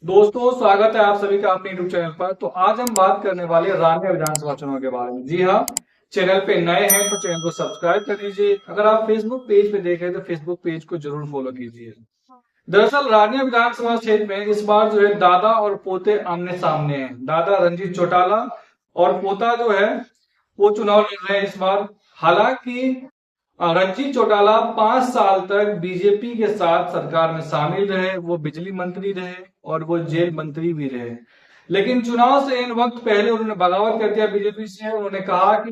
दोस्तों, स्वागत है आप सभी का अपने यूट्यूब चैनल पर। तो आज हम बात करने वाले हैं रानिया विधानसभा चुनाव के बारे में। जी हाँ, चैनल पे नए हैं तो चैनल को सब्सक्राइब कर लीजिए। अगर आप फेसबुक पेज पे देख रहे हैं तो फेसबुक पेज को जरूर फॉलो कीजिए। दरअसल रानिया विधानसभा क्षेत्र में इस बार जो है दादा और पोते आमने सामने हैं। दादा रंजीत चौटाला और पोता जो है वो चुनाव लड़ रहे हैं इस बार। हालांकि रणजीत चौटाला 5 साल तक बीजेपी के साथ सरकार में शामिल रहे, वो बिजली मंत्री रहे और वो जेल मंत्री भी रहे। लेकिन चुनाव से इन वक्त पहले उन्होंने बगावत कर दिया बीजेपी से। उन्होंने कहा कि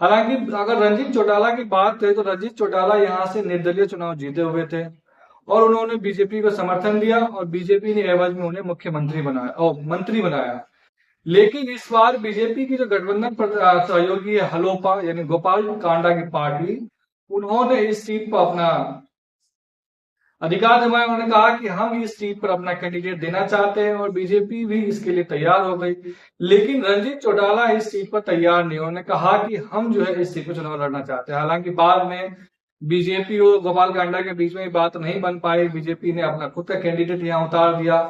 हालांकि अगर रंजीत चौटाला की बात करें तो रंजीत चौटाला यहाँ से निर्दलीय चुनाव जीते हुए थे और उन्होंने बीजेपी को समर्थन दिया और बीजेपी ने एवज में उन्हें मुख्यमंत्री बनाया और मंत्री बनाया। लेकिन इस बार बीजेपी की जो गठबंधन सहयोगी है हलोपा यानी गोपाल कांडा की पार्टी, उन्होंने इस सीट पर अपना अधिकार जमाया। उन्होंने कहा कि हम इस सीट पर अपना कैंडिडेट देना चाहते हैं और बीजेपी भी इसके लिए तैयार हो गई। लेकिन रंजीत चौटाला इस सीट पर तैयार नहीं। उन्होंने कहा कि हम जो है इस सीट पर चुनाव लड़ना चाहते हैं। हालांकि बाद में बीजेपी और गोपाल कांडा के बीच में बात नहीं बन पाई। बीजेपी ने अपना खुद का कैंडिडेट यहाँ उतार दिया।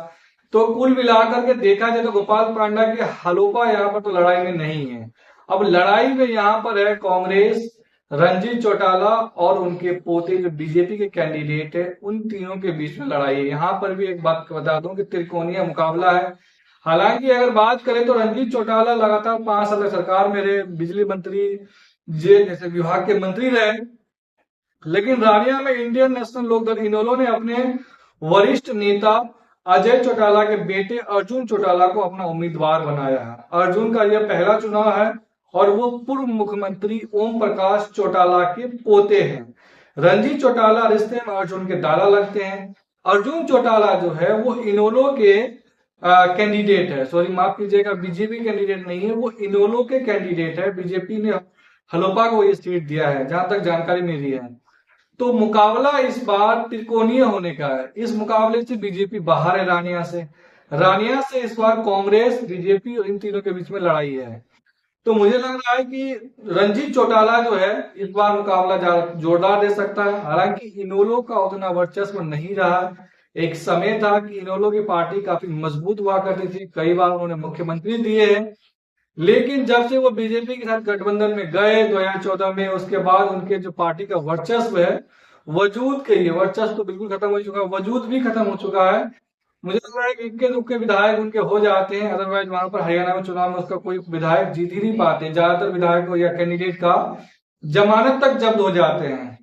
तो कुल मिलाकर के देखा जाए तो गोपाल कांडा की हलोपा यहाँ पर तो लड़ाई में नहीं है। अब लड़ाई में यहाँ पर है कांग्रेस, रंजीत चौटाला और उनके पोते जो बीजेपी के कैंडिडेट है, उन तीनों के बीच में लड़ाई है। यहाँ पर भी एक बात बता दूं कि त्रिकोणीय मुकाबला है। हालांकि अगर बात करें तो रंजीत चौटाला लगातार 5 साल तक सरकार में रहे, बिजली मंत्री, जेल जैसे विभाग के मंत्री रहे। लेकिन रानिया में इंडियन नेशनल लोकदल इनेलो ने अपने वरिष्ठ नेता अजय चौटाला के बेटे अर्जुन चौटाला को अपना उम्मीदवार बनाया है। अर्जुन का यह पहला चुनाव है और वो पूर्व मुख्यमंत्री ओम प्रकाश चौटाला के पोते हैं। रणजीत चौटाला रिश्ते में अर्जुन के दादा लगते हैं। अर्जुन चौटाला जो है वो इनेलो के कैंडिडेट है, सॉरी माफ कीजिएगा, बीजेपी कैंडिडेट नहीं है, वो इनेलो के कैंडिडेट है। बीजेपी ने हलोपा को ये सीट दिया है जहां तक जानकारी मिली है। तो मुकाबला इस बार त्रिकोणीय होने का है। इस मुकाबले से बीजेपी बाहर है रानिया से इस बार कांग्रेस, बीजेपी और इन तीनों के बीच में लड़ाई है। तो मुझे लग रहा है कि रंजीत चौटाला जो है इस बार मुकाबला जोरदार दे सकता है। हालांकि इनेलो का उतना वर्चस्व नहीं रहा। एक समय था कि इनेलो की पार्टी काफी मजबूत हुआ करती थी, कई बार उन्होंने मुख्यमंत्री दिए हैं। लेकिन जब से वो बीजेपी के साथ गठबंधन में गए 2014 में, उसके बाद उनके जो पार्टी का वर्चस्व है, वजूद के लिए वर्चस्व तो बिल्कुल खत्म हो चुका है, वजूद भी खत्म हो चुका है। मुझे लग रहा है कि इक्के दुक्के विधायक उनके हो जाते हैं। अदरवाइज वहां पर हरियाणा में चुनाव में उसका कोई विधायक जीत ही नहीं पाते। ज्यादातर विधायक या कैंडिडेट का जमानत तक जब्त हो जाते हैं।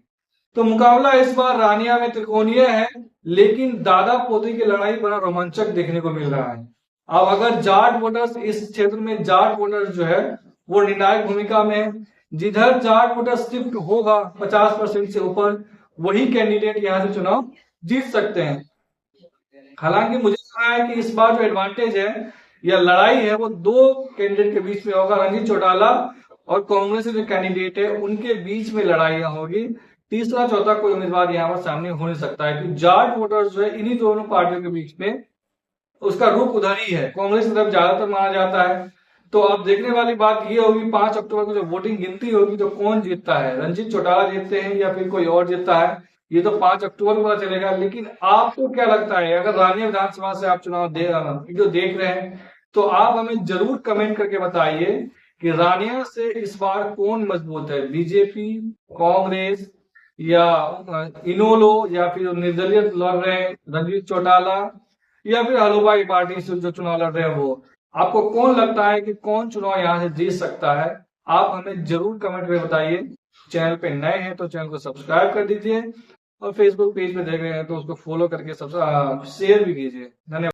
तो मुकाबला इस बार रानिया में त्रिकोणीय है, लेकिन दादा पोते की लड़ाई बड़ा रोमांचक देखने को मिल रहा है। अब अगर जाट वोटर्स इस क्षेत्र में, जाट वोटर्स जो है वो निर्णायक भूमिका में है। जिधर जाट वोटर शिफ्ट होगा 50% से ऊपर, वही कैंडिडेट यहाँ से चुनाव जीत सकते हैं। हालांकि मुझे लग रहा है कि इस बार जो एडवांटेज है या लड़ाई है वो दो कैंडिडेट के बीच में होगा। रणजीत चौटाला और कांग्रेस के जो कैंडिडेट है उनके बीच में लड़ाइयां होगी। तीसरा चौथा कोई उम्मीदवार यहाँ पर सामने हो नहीं सकता है कि जाट वोटर्स जो है इन्हीं दोनों पार्टियों के बीच में उसका रुख उधर ही है। कांग्रेस की तरफ ज्यादातर माना जाता है। तो अब देखने वाली बात ये होगी 5 अक्टूबर को जो वोटिंग गिनती होगी तो कौन जीतता है, रंजीत चौटाला जीतते हैं या फिर कोई और जीतता है, ये तो 5 अक्टूबर को पता चलेगा। लेकिन आपको क्या लगता है, अगर रानिया विधानसभा से आप चुनाव वीडियो देख रहे हैं तो आप हमें जरूर कमेंट करके बताइए कि रानिया से इस बार कौन मजबूत है, बीजेपी, कांग्रेस या इनेलो या फिर निर्दलीय लड़ रहे हैं रंजीत चौटाला या फिर हलोबा की पार्टी से जो चुनाव लड़ रहे हैं वो। आपको कौन लगता है कि कौन चुनाव यहाँ से जीत सकता है, आप हमें जरूर कमेंट में बताइए। चैनल पे नए हैं तो चैनल को सब्सक्राइब कर दीजिए और फेसबुक पेज पे देख रहे हैं तो उसको फॉलो करके शेयर भी कीजिए। धन्यवाद।